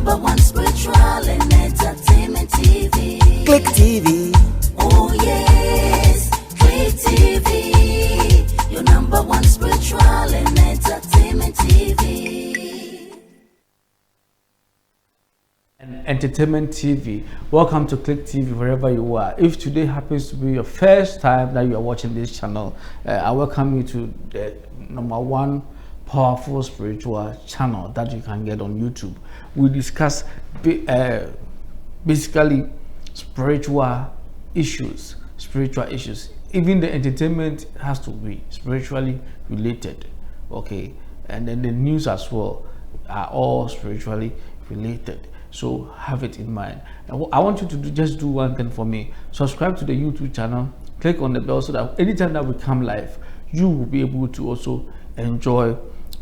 number one spiritual and entertainment TV. Click TV. Oh yes, Click TV. Your number one spiritual and entertainment TV. And entertainment TV. Welcome to Click TV wherever you are. If today happens to be your first time that you are watching this channel, I welcome you to the number one powerful spiritual channel that you can get on YouTube. We discuss basically spiritual issues. Even the entertainment has to be spiritually related, okay? And then the news as well are all spiritually related. So have it in mind. And I want you to just do one thing for me. Subscribe to the YouTube channel, click on the bell so that anytime that we come live, you will be able to also enjoy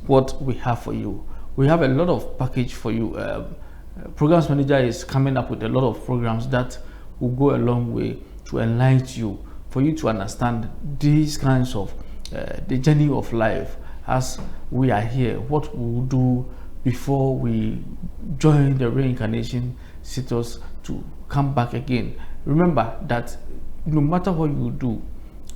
what we have for you. We have a lot of package for you. Programs Manager is coming up with a lot of programs that will go a long way to enlighten you, for you to understand these kinds of the journey of life as we are here, what we will do before we join the reincarnation status to come back again. Remember that no matter what you do,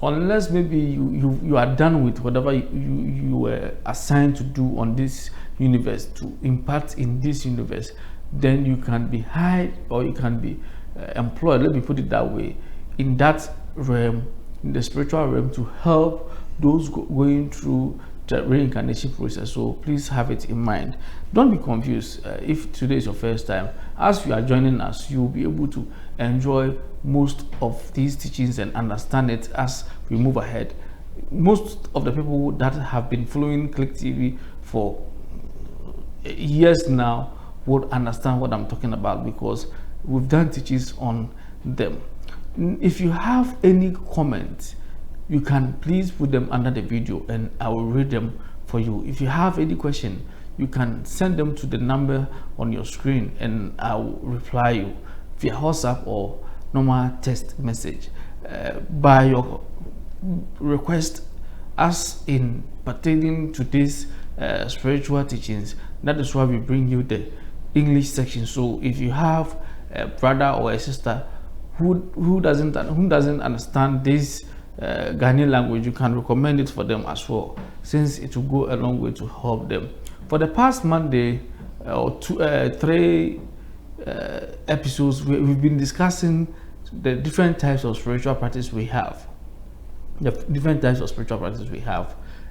unless maybe you are done with whatever you were assigned to do on this universe, to impart in this universe, then you can be hired or you can be employed, let me put it that way, in that realm, in the spiritual realm, to help those going through the reincarnation process. So please have it in mind. Don't be confused. If today is your first time, as you are joining us, you will be able to enjoy most of these teachings and understand it as we move ahead. Most of the people that have been following Click TV for years now would understand what I'm talking about, because we've done teachings on them. If you have any comments, you can please put them under the video and I will read them for you. If you have any question, you can send them to the number on your screen and I will reply you via WhatsApp or normal text message. By your request, as in pertaining to these spiritual teachings, that is why we bring you the English section. So if you have a brother or a sister who doesn't understand this Ghanaian language, you can recommend it for them as well, since it will go a long way to help them. For the past Monday or three episodes, we've been discussing the different types of spiritual practice we have.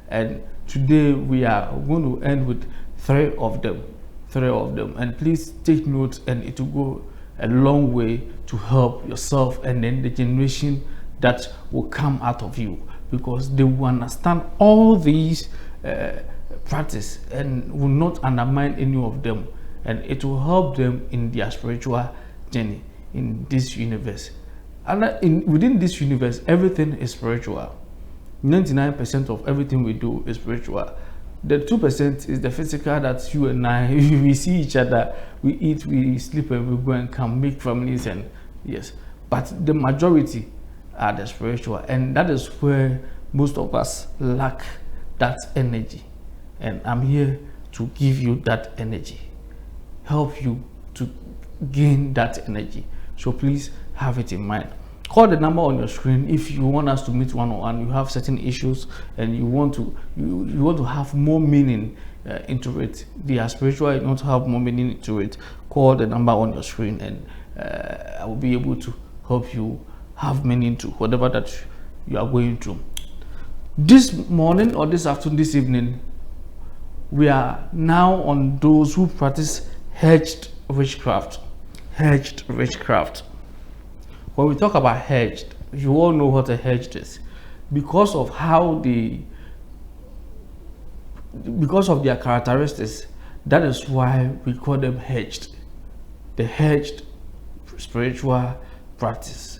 And today we are going to end with three of them. And please take note, and it will go a long way to help yourself and then the generation that will come out of you, because they will understand all these practice and will not undermine any of them, and it will help them in their spiritual journey in this universe. And within this universe, everything is spiritual. 99% of everything we do is spiritual. The 2% is the physical, that you and I, we see each other, we eat, we sleep, and we go and come, make families, and yes. But the majority are the spiritual, and that is where most of us lack that energy. And I'm here to give you that energy, help you to gain that energy. So please have it in mind. Call the number on your screen if you want us to meet one-on-one. You have certain issues and you want to have more meaning into it. They are spiritual, you want to have more meaning into it. Call the number on your screen, and I will be able to help you have meaning to whatever that you are going through. This morning or this afternoon, this evening, we are now on those who practice hedged witchcraft. When we talk about hedged, you all know what a hedged is, because of their characteristics. That is why we call them hedged. The hedged spiritual practice.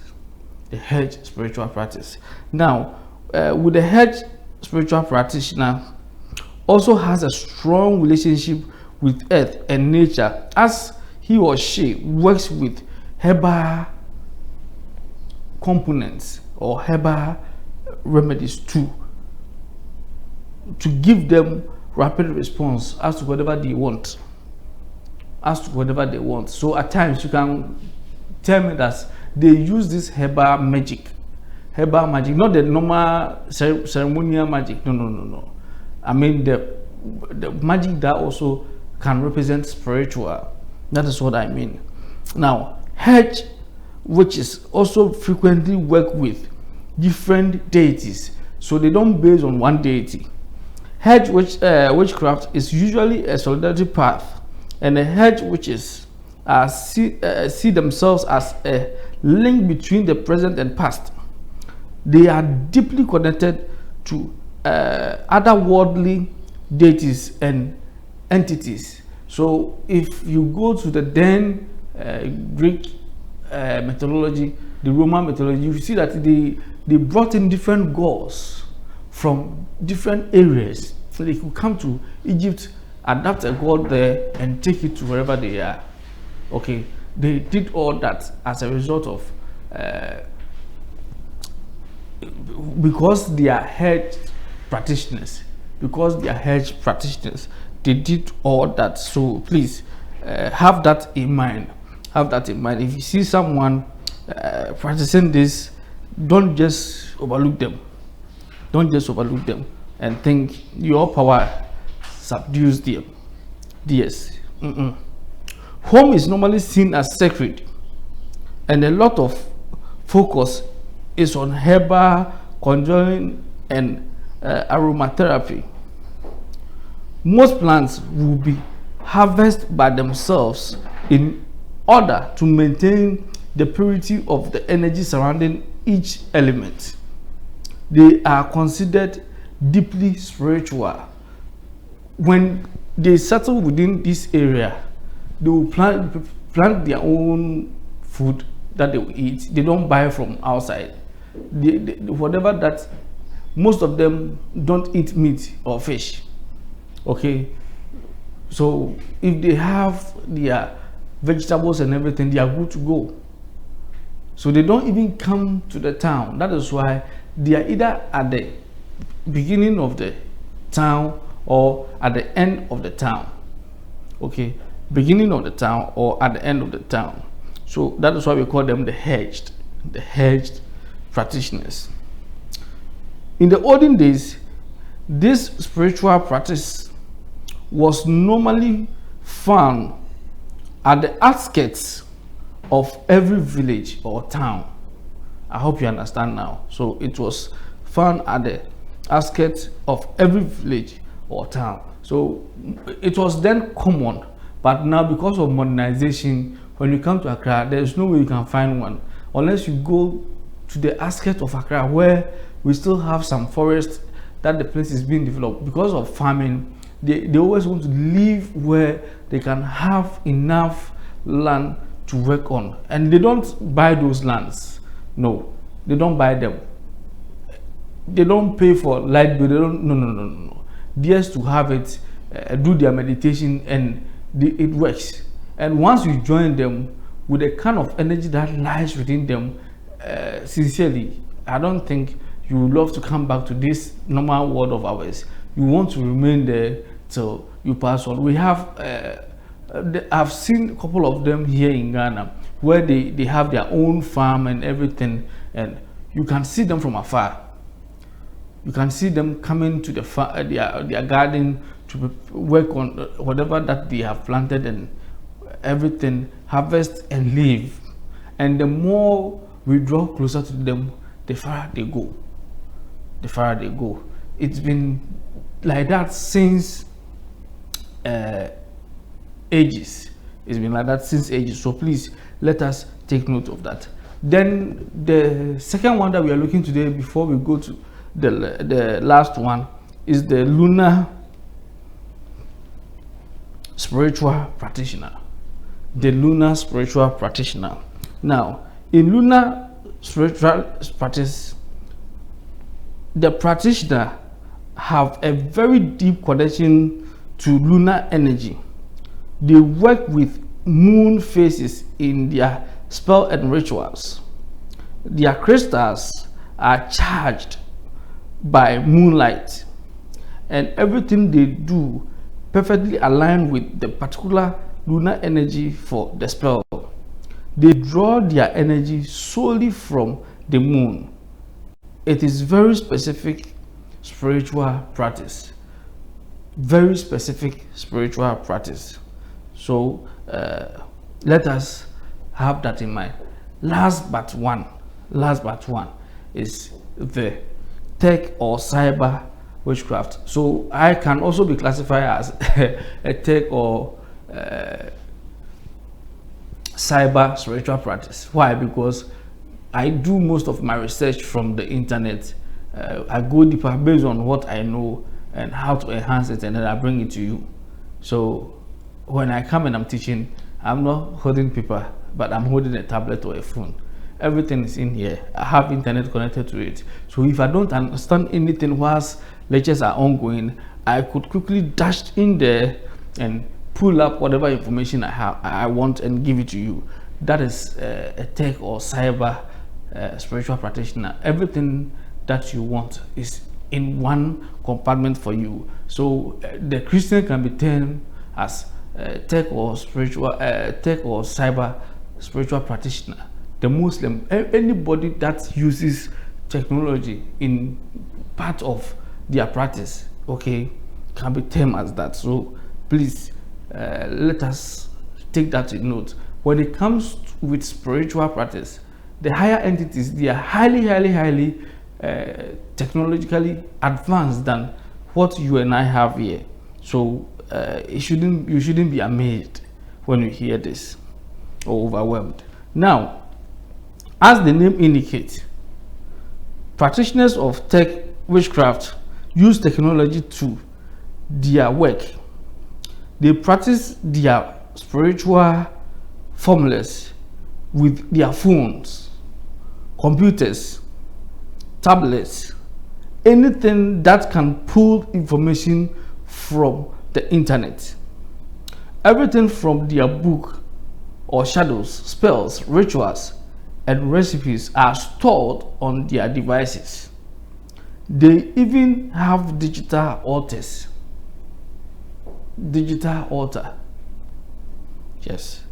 Now, with the hedged spiritual practitioner, also has a strong relationship with earth and nature, as he or she works with herbal components or herbal remedies to give them rapid response as to whatever they want. as to whatever they want. So at times you can tell me that they use this herbal magic, not the normal ceremonial magic. No. I mean the magic that also can represent spiritual. That is what I mean. Now, hedge witches also frequently work with different deities, so they don't base on one deity. Hedge witchcraft is usually a solidarity path, and the hedge witches see themselves as a link between the present and past. They are deeply connected to other worldly deities and entities. So if you go to the then Greek mythology, the Roman mythology, you see that they brought in different gods from different areas. So they could come to Egypt, adapt a god there, and take it to wherever they are. Okay, they did all that as a result of because they are hedge practitioners. They did all that. So please have that in mind. If you see someone practicing this, don't just overlook them. And think your power subdues them. Yes. Home is normally seen as sacred, and a lot of focus is on herbal conjuring and aromatherapy. Most plants will be harvested by themselves in order to maintain the purity of the energy surrounding each element. They are considered deeply spiritual. When they settle within this area, they will plant their own food that they will eat. They don't buy from outside. Whatever that, most of them don't eat meat or fish. Okay, so if they have their vegetables and everything, they are good to go. So they don't even come to the town. That is why they are either at the beginning of the town or at the end of the town. Okay, beginning of the town or at the end of the town. So that is why we call them the hedged practitioners. In the olden days, this spiritual practice was normally found at the outskirts of every village or town. I hope you understand now. So it was found at the outskirts of every village or town. So it was then common, but now because of modernization, when you come to Accra, there's no way you can find one unless you go to the outskirts of Accra, where we still have some forest that the place is being developed. Because of farming, they always want to live where they can have enough land to work on, and they don't buy those lands. No, they don't buy them. They don't pay for light bill. They don't. No. Just to have it, do their meditation, and it works. And once you join them with the kind of energy that lies within them, sincerely, I don't think you would love to come back to this normal world of ours. You want to remain there till you pass on. We have I've seen a couple of them here in Ghana where they have their own farm and everything, and you can see them from afar. You can see them coming to their garden to work on whatever that they have planted and everything, harvest and leave. And the more we draw closer to them, the farther they go. It's been like that since ages. So please let us take note of that. Then the second one that we are looking today, before we go to the last one, is the lunar spiritual practitioner. Now, in lunar spiritual practice, the practitioner have a very deep connection to lunar energy. They work with moon phases in their spell and rituals. Their crystals are charged by moonlight, and everything they do perfectly align with the particular lunar energy for the spell. They draw their energy solely from the moon. It is very specific spiritual practice. Very specific spiritual practice. So let us have that in mind. Last but one is the tech or cyber witchcraft. So I can also be classified as a tech or cyber spiritual practice. Why? Because I do most of my research from the internet. I go deeper based on what I know and how to enhance it, and then I bring it to you. So when I come and I'm teaching, I'm not holding paper, but I'm holding a tablet or a phone. Everything is in here. I have internet connected to it. So if I don't understand anything whilst lectures are ongoing, I could quickly dash in there and pull up whatever information I want and give it to you. That is a tech or cyber spiritual practitioner. Everything that you want is in one compartment for you. So the Christian can be termed as tech or cyber spiritual practitioner. The Muslim, anybody that uses technology in part of their practice, okay, can be termed as that. So please let us take that in note. When it comes with spiritual practice, the higher entities, they are highly technologically advanced than what you and I have here. So you shouldn't be amazed when you hear this or overwhelmed. Now, as the name indicates, practitioners of tech witchcraft use technology to their work. They practice their spiritual formulas with their phones, computers, tablets, anything that can pull information from the internet. Everything from their book or shadows, spells, rituals, and recipes are stored on their devices. They even have digital altars. Digital altar. Yes.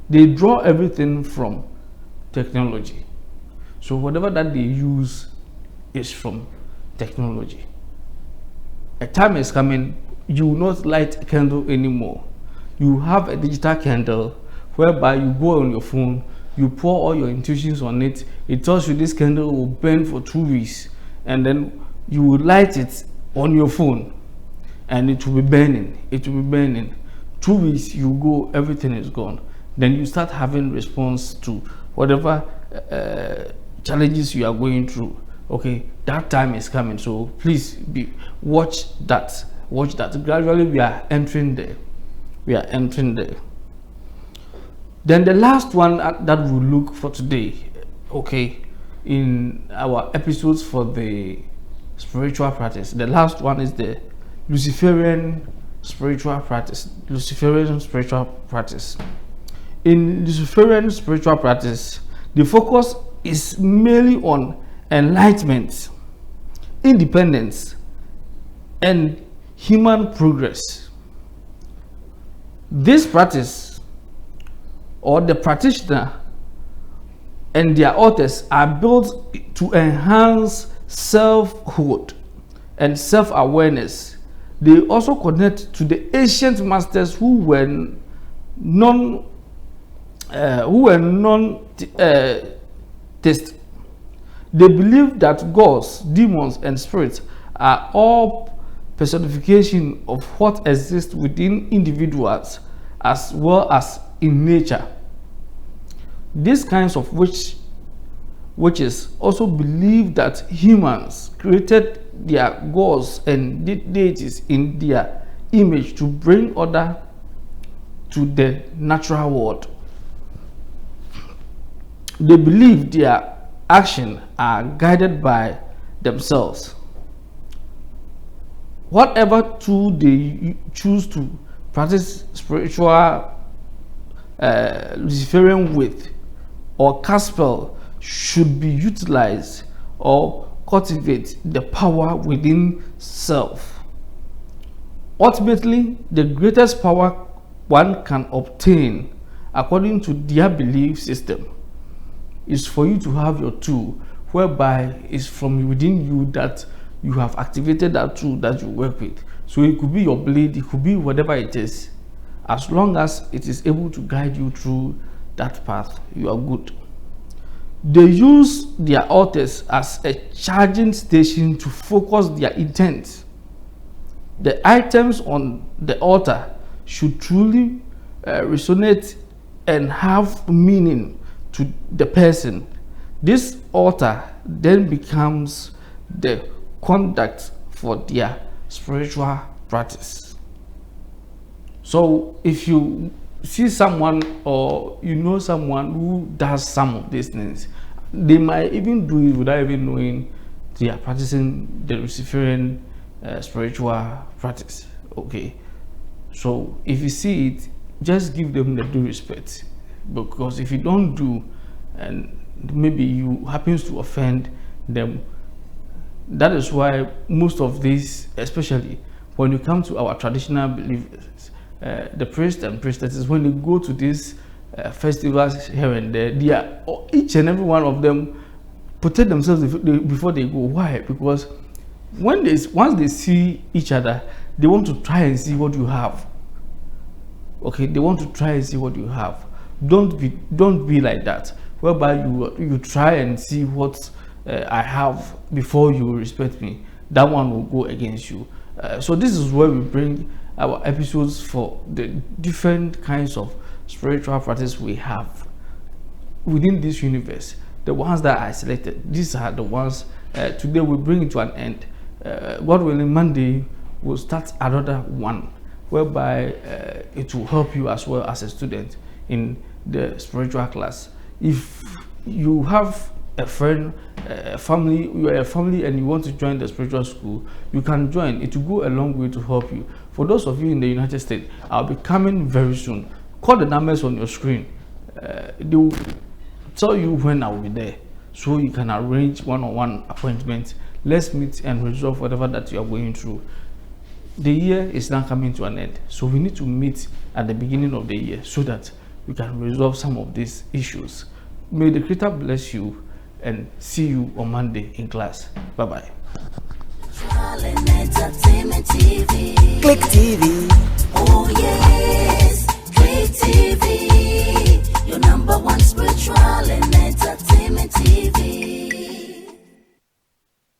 They draw everything from technology. So whatever that they use is from technology. A time is coming, you will not light a candle anymore. You have a digital candle whereby you go on your phone, you pour all your intuitions on it. It tells you this candle will burn for 2 weeks, and then you will light it on your phone and it will be burning. It will be burning. 2 weeks, you go, everything is gone. Then you start having response to whatever challenges you are going through. Okay, that time is coming. So please watch that. Watch that. Gradually we are entering there. We are entering there. Then the last one that we'll look for today, okay, in our episodes for the spiritual practice, the last one is the Luciferian spiritual practice. Luciferian spiritual practice. In Luciferian spiritual practice, the focus is mainly on enlightenment, independence, and human progress. This practice, or the practitioner and their authors, are built to enhance selfhood and self-awareness. They also connect to the ancient masters who were non-theist. They believe that gods, demons, and spirits are all personification of what exists within individuals as well as in nature. These kinds of witches also believe that humans created their gods and deities in their image to bring order to the natural world. They believe their actions are guided by themselves. Whatever tool they choose to practice spiritual Luciferian with or cast spell should be utilized or cultivate the power within self. Ultimately, the greatest power one can obtain according to their belief system is for you to have your tool, whereby it's from within you that you have activated that tool that you work with. So it could be your blade, it could be whatever it is. As long as it is able to guide you through that path, you are good. They use their altars as a charging station to focus their intent. The items on the altar should truly resonate and have meaning to the person. This altar then becomes the conduct for their spiritual practice. So if you see someone or you know someone who does some of these things, they might even do it without even knowing they are practicing the Luciferian spiritual practice. Okay, so if you see it, just give them the due respect, because if you don't do, and maybe you happens to offend them, that is why most of these, especially when you come to our traditional beliefs, the priests and priestesses, when they go to these festivals here and there, they are, each and every one of them protect themselves before they go. Why? Because once they see each other, they want to try and see what you have. Okay, they want to try and see what you have. Don't be like that, whereby you try and see what I have before you respect me. That one will go against you. So this is where we bring our episodes for the different kinds of spiritual practice we have within this universe. The ones that I selected, these are the ones today we bring it to an end. God willing, Monday we'll start another one, whereby it will help you as well as a student in the spiritual class. If you have a friend, a family, you are a family and you want to join the spiritual school, you can join. It will go a long way to help you. For those of you in the United States, I'll be coming very soon. Call the numbers on your screen. They will tell you when I will be there, so you can arrange one-on-one appointments. Let's meet and resolve whatever that you are going through. The year is now coming to an end, so we need to meet at the beginning of the year so that we can resolve some of these issues. May the Creator bless you, and see you on Monday in class. Bye bye. Entertainment TV. Click TV. Oh yeah.